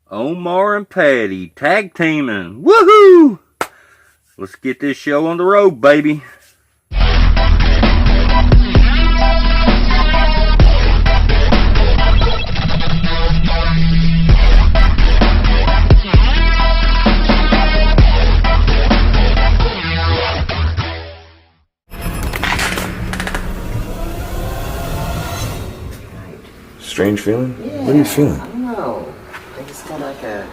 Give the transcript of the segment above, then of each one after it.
Omar and Patty tag teaming. Woohoo! Let's get this show on the road, baby. Strange feeling? Yeah, what are you feeling? I don't know. I just got like a,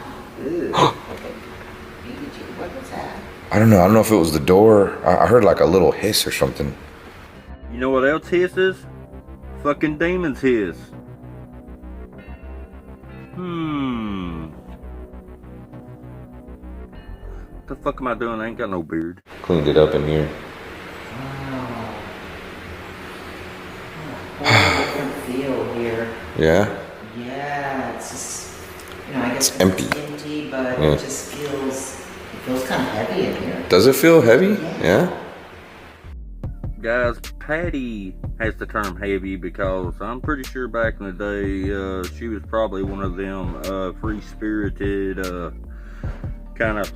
what was that? I don't know. I don't know if it was the door. I heard like a little hiss or something. You know what else hisses? Fucking demons hiss. What the fuck am I doing? I ain't got no beard. Cleaned it up in here. Wow. Whole different feel here. Yeah? Yeah, it's just, I guess it's empty. But it just feels kind of heavy in here. Does it feel heavy? Yeah? Guys, Patty has the term heavy because I'm pretty sure back in the day, she was probably one of them free-spirited, kind of,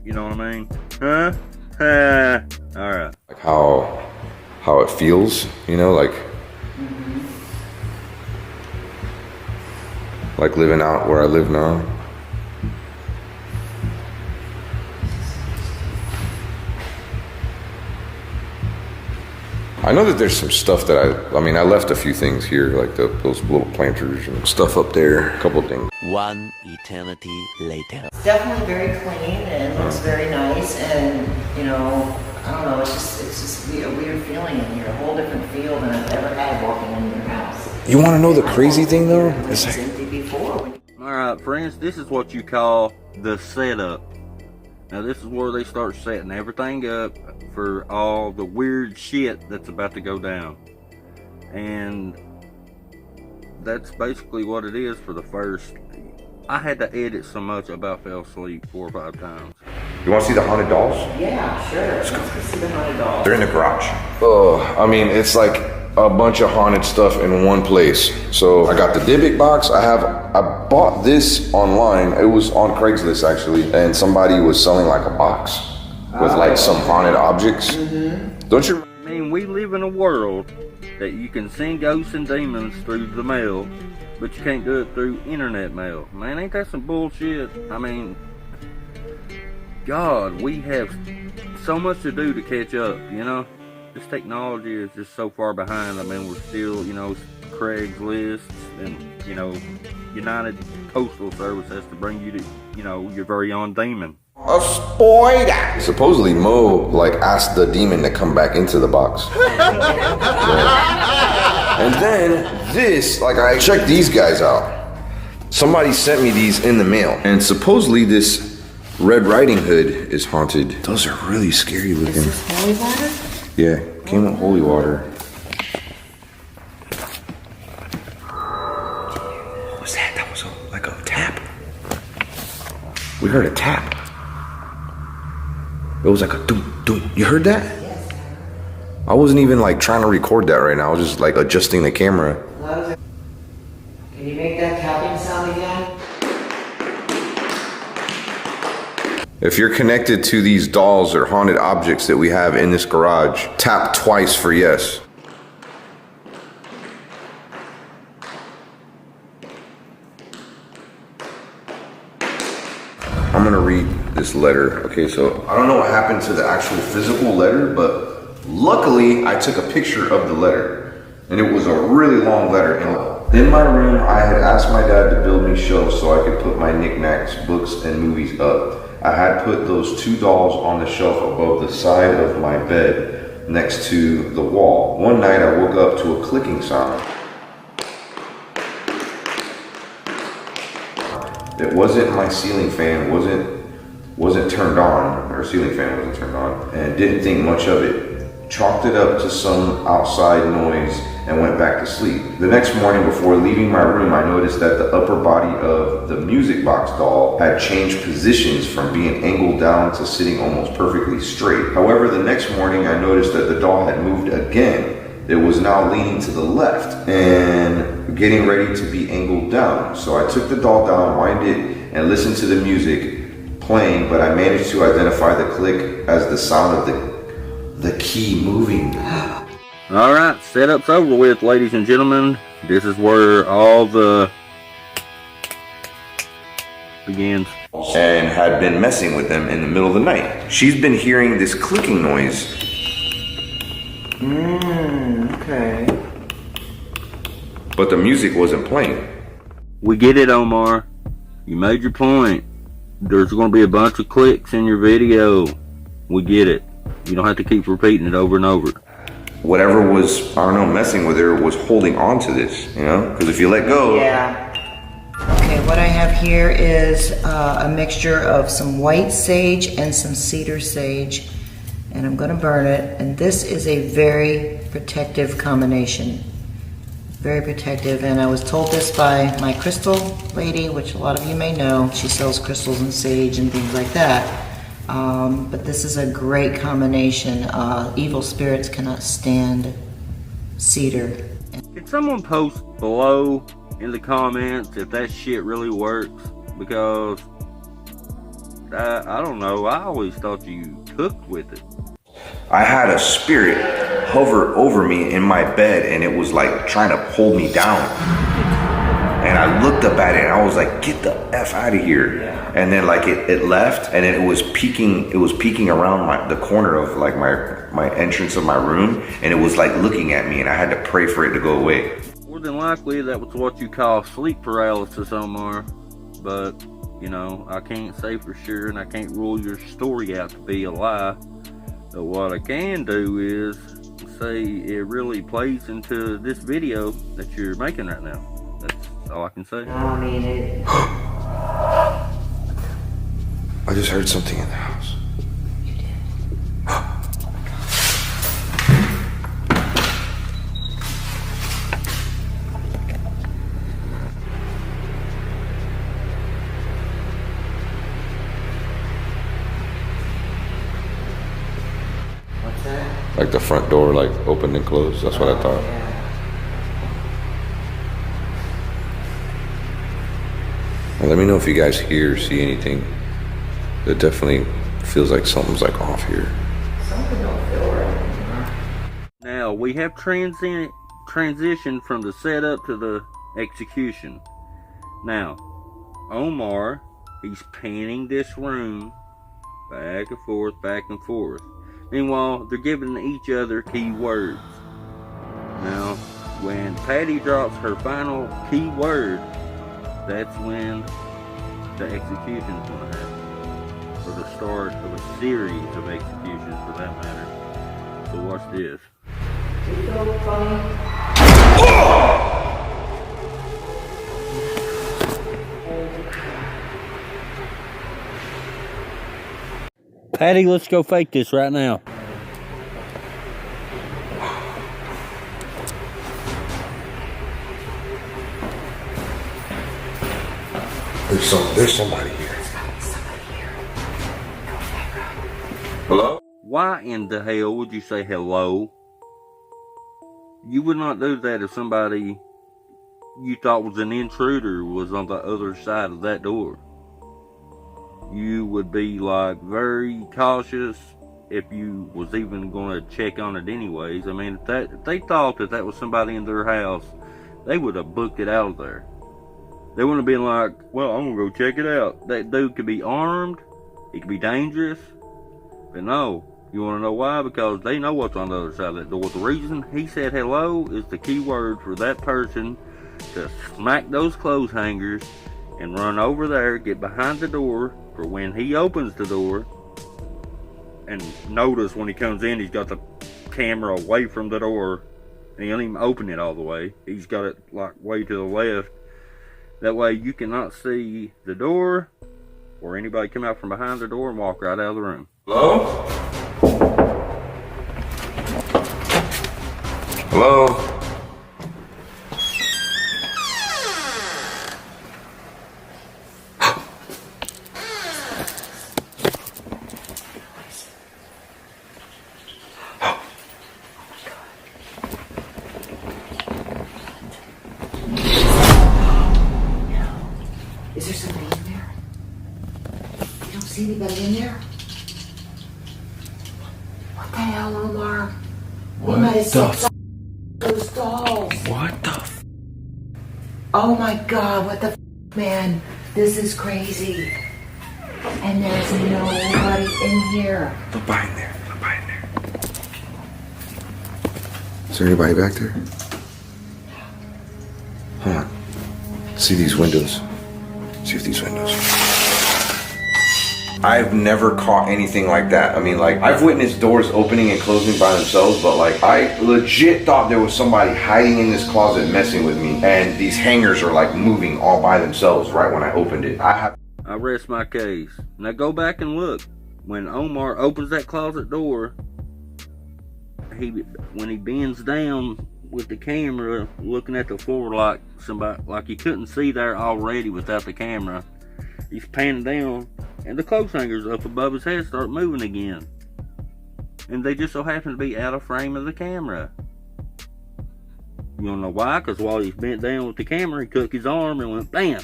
you know what I mean? Huh? Alright. Like how it feels, like like living out where I live now. I know that there's some stuff that I left a few things here, like those little planters and stuff up there, a couple of things. One eternity later. It's definitely very clean and looks very nice, and I don't know, it's just a weird feeling in here, a whole different feel than I've ever had walking in your house. You want to know the crazy thing though? It's like empty before. Alright, friends, this is what you call the setup. Now this is where they start setting everything up for all the weird shit that's about to go down. And that's basically what it is for the first. I had to edit so much I about fell asleep 4 or 5 times. You want to see the haunted dolls? Yeah, sure. Let's go see the haunted dolls. They're in the garage. It's like a bunch of haunted stuff in one place. So I got the Dybbuk box. I bought this online. It was on Craigslist actually, and somebody was selling like a box with like some haunted objects. Don't you? I mean, we live in a world that you can send ghosts and demons through the mail, but you can't do it through internet mail. Man, ain't that some bullshit? I mean, God, we have so much to do to catch up, This technology is just so far behind. I mean, we're still, Craigslist and, United Postal Service has to bring you to, your very own demon. A spider! Supposedly Mo, asked the demon to come back into the box. And then this, I checked these guys out. Somebody sent me these in the mail. And supposedly this Red Riding Hood is haunted. Those are really scary looking. Is this holy water? Yeah, came with holy water. What was that? That was like a tap. We heard a tap. It was like a doom, doom. You heard that? Yes. I wasn't even trying to record that right now. I was just adjusting the camera. Can you make that tapping sound again? If you're connected to these dolls or haunted objects that we have in this garage, tap twice for yes. I'm gonna read this letter. Okay, so I don't know what happened to the actual physical letter, but luckily I took a picture of the letter, and it was a really long letter. In my room, I had asked my dad to build me shelves so I could put my knickknacks, books, and movies up. I had put those 2 dolls on the shelf above the side of my bed next to the wall. One night I woke up to a clicking sound. It wasn't my ceiling fan, wasn't turned on, or ceiling fan wasn't turned on, and didn't think much of it. Chalked it up to some outside noise and went back to sleep. The next morning before leaving my room, I noticed that the upper body of the music box doll had changed positions from being angled down to sitting almost perfectly straight. However, the next morning I noticed that the doll had moved again. it was now leaning to the left and getting ready to be angled down. So I took the doll down, wind it, and listened to the music playing, but I managed to identify the click as the sound of the key moving. Alright, setup's over with, ladies and gentlemen. This is where all the begins. And had been messing with them in the middle of the night. She's been hearing this clicking noise. Okay. But the music wasn't playing. We get it, Omar. You made your point. There's going to be a bunch of clicks in your video. We get it. You don't have to keep repeating it over and over. Whatever was, I don't know, messing with her was holding on to this, you know? Because if you let go... Yeah. Okay, what I have here is a mixture of some white sage and some cedar sage. And I'm going to burn it. And this is a very protective combination. Very protective. And I was told this by my crystal lady, which a lot of you may know. She sells crystals and sage and things like that. But this is a great combination. Evil spirits cannot stand cedar. Can someone post below in the comments if that shit really works? Because I don't know, I always thought you cooked with it. I had a spirit hover over me in my bed, and it was like trying to pull me down. And I looked up at it and I was like, get the F out of here. Yeah. And then like it left, and then it was peeking around the corner of like my entrance of my room, and it was like looking at me, and I had to pray for it to go away. More than likely that was what you call sleep paralysis, Omar. But, you know, I can't say for sure, and I can't rule your story out to be a lie. But what I can do is say it really plays into this video that you're making right now. That's all I can say. I mean it. I just heard something in the house. You did. What's that? Like the front door, like opened and closed. That's what I thought. Yeah. Well, let me know if you guys hear or see anything. It definitely feels like something's like off here. Something don't feel right. Now, we have transitioned from the setup to the execution. Now, Omar, he's panning this room back and forth, back and forth. Meanwhile, they're giving each other key words. Now, when Patty drops her final key word, that's when the execution is going to happen. Or the start of a series of executions, for that matter. So watch this. Patty, let's go fake this right now. There's somebody here. Hello? Why in the hell would you say hello? You would not do that if somebody you thought was an intruder was on the other side of that door. You would be like very cautious if you was even going to check on it anyways. I mean, if they thought that was somebody in their house, they would have booked it out of there. They wouldn't have been like, well, I'm going to go check it out. That dude could be armed. He could be dangerous. But no. You want to know why? Because they know what's on the other side of that door. The reason he said hello is the key word for that person to smack those clothes hangers and run over there, get behind the door for when he opens the door. And notice when he comes in, he's got the camera away from the door. And he don't even open it all the way. He's got it like way to the left. That way you cannot see the door or anybody come out from behind the door and walk right out of the room. Hello? Hello? see anybody in there? What the hell, Omar? We might have set those dolls. What the f? Oh my God, what the f, man? This is crazy. And there's nobody in here. Look behind there. Look behind there. Is there anybody back there? Hold on. See these windows. See if these windows. I've never caught anything like that. I mean, like, I've witnessed doors opening and closing by themselves, but like, I legit thought there was somebody hiding in this closet messing with me, and these hangers are like moving all by themselves right when I opened it. I rest my case. Now go back and look. When Omar opens that closet door, when he bends down with the camera, looking at the floor like somebody, like you couldn't see there already without the camera. He's panning down, and the clothes hangers up above his head start moving again. And they just so happen to be out of frame of the camera. You don't know why? Because while he's bent down with the camera, he took his arm and went BAM!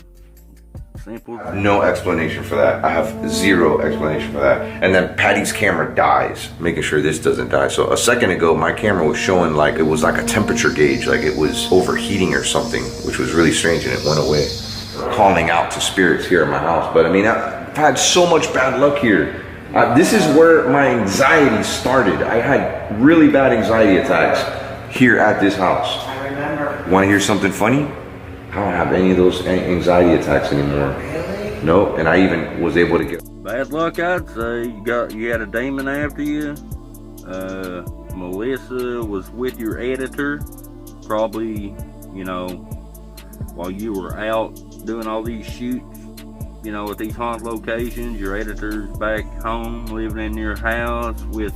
Simple. No explanation for that. I have zero explanation for that. And then Patty's camera dies, making sure this doesn't die. So a second ago, my camera was showing like it was like a temperature gauge, like it was overheating or something, which was really strange, and it went away. Calling out to spirits here in my house. But I mean, I've had so much bad luck here. This is where my anxiety started. I had really bad anxiety attacks here at this house. I remember. Want to hear something funny? I don't have any of those anxiety attacks anymore. Really? No, and I even was able to get Bad luck, I'd say. You had a demon after you. Melissa was with your editor, probably, you know, while you were out doing all these shoots, you know, at these haunted locations. Your editor's back home, living in your house with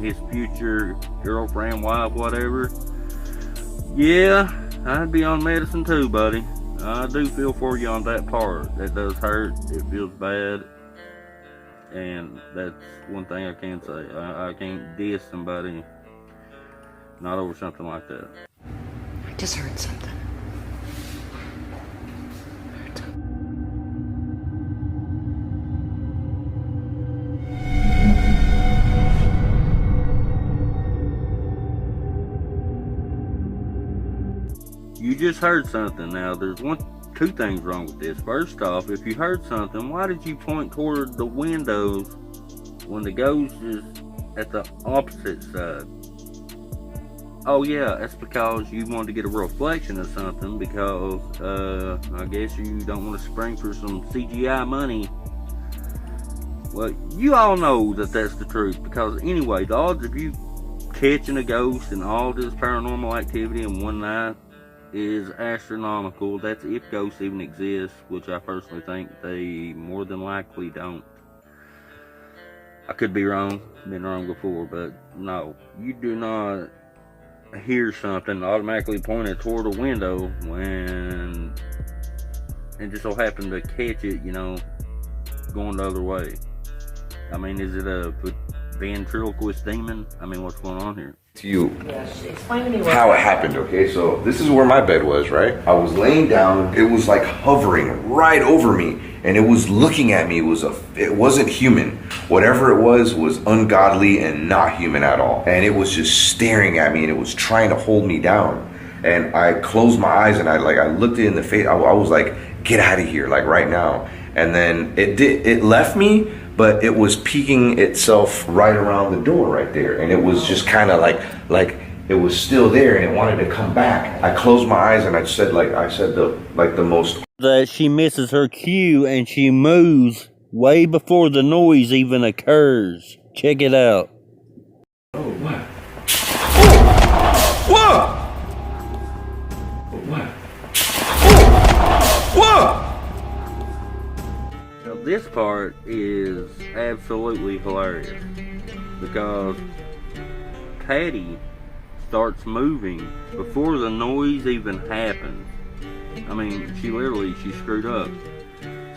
his future girlfriend, wife, whatever. Yeah, I'd be on medicine too, buddy. I do feel for you on that part. That does hurt. It feels bad. And that's one thing I can say. I can't diss somebody not over something like that. I just heard something. You just heard something. Now, there's two things wrong with this. First off, if you heard something, why did you point toward the windows when the ghost is at the opposite side? Oh yeah, that's because you wanted to get a reflection of something, because I guess you don't want to spring for some CGI money. Well, you all know that that's the truth, because anyway, the odds of you catching a ghost and all this paranormal activity in one night is astronomical. That's if ghosts even exist, which I personally think they more than likely don't. I could be wrong, been wrong before, but no, you do not hear something automatically pointed toward a window when it just so happened to catch it, you know, going the other way. I mean, is it a ventriloquist demon? I mean, what's going on here? to you Yes, explain to me what how it happened, okay? So this is where my bed was, right? I was laying down, it was like hovering right over me, and it was looking at me. It wasn't human. Whatever it was ungodly and not human at all. And it was just staring at me, and it was trying to hold me down. And I closed my eyes, and I looked it in the face. I was like, get out of here, like right now. And then it left me, but it was peeking itself right around the door right there. And it was just kind of like it was still there, and it wanted to come back. I closed my eyes, and I said the most. That she misses her cue and she moves way before the noise even occurs. Check it out. Oh, what? Oh! Whoa! What? Oh! Whoa! Now, this part is absolutely hilarious because Patty starts moving before the noise even happens. I mean, she screwed up.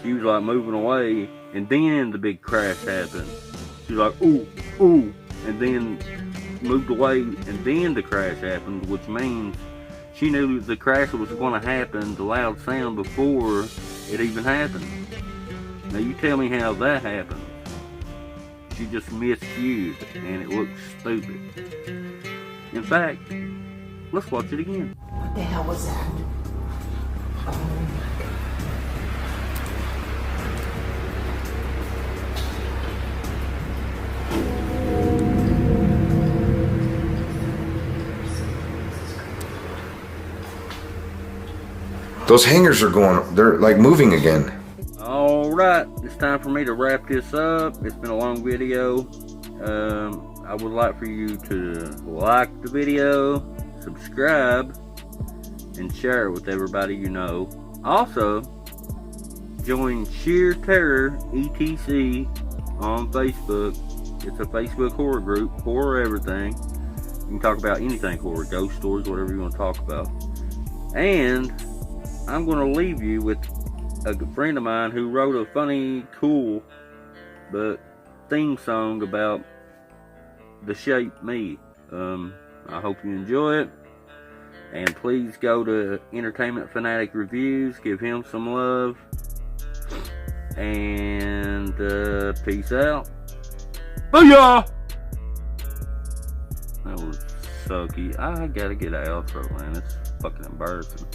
She was like moving away, and then the big crash happened. She's like, ooh, ooh, and then moved away, and then the crash happened, which means she knew the crash was going to happen, the loud sound, before it even happened. Now you tell me how that happened. She just miscued and it looks stupid. In fact, let's watch it again. What the hell was that? Those hangers are going, they're like moving again. Alright, it's time for me to wrap this up. It's been a long video. I would like for you to like the video, subscribe, and share it with everybody you know. Also, join Sheer Terror ETC on Facebook. It's a Facebook horror group, horror everything. You can talk about anything horror, ghost stories, whatever you want to talk about. And I'm going to leave you with a good friend of mine who wrote a funny, cool, but theme song about the shape me. I hope you enjoy it. And please go to Entertainment Fanatic Reviews. Give him some love. And peace out. Booyah! That was sucky. I gotta get an outro, man. It's fucking embarrassing.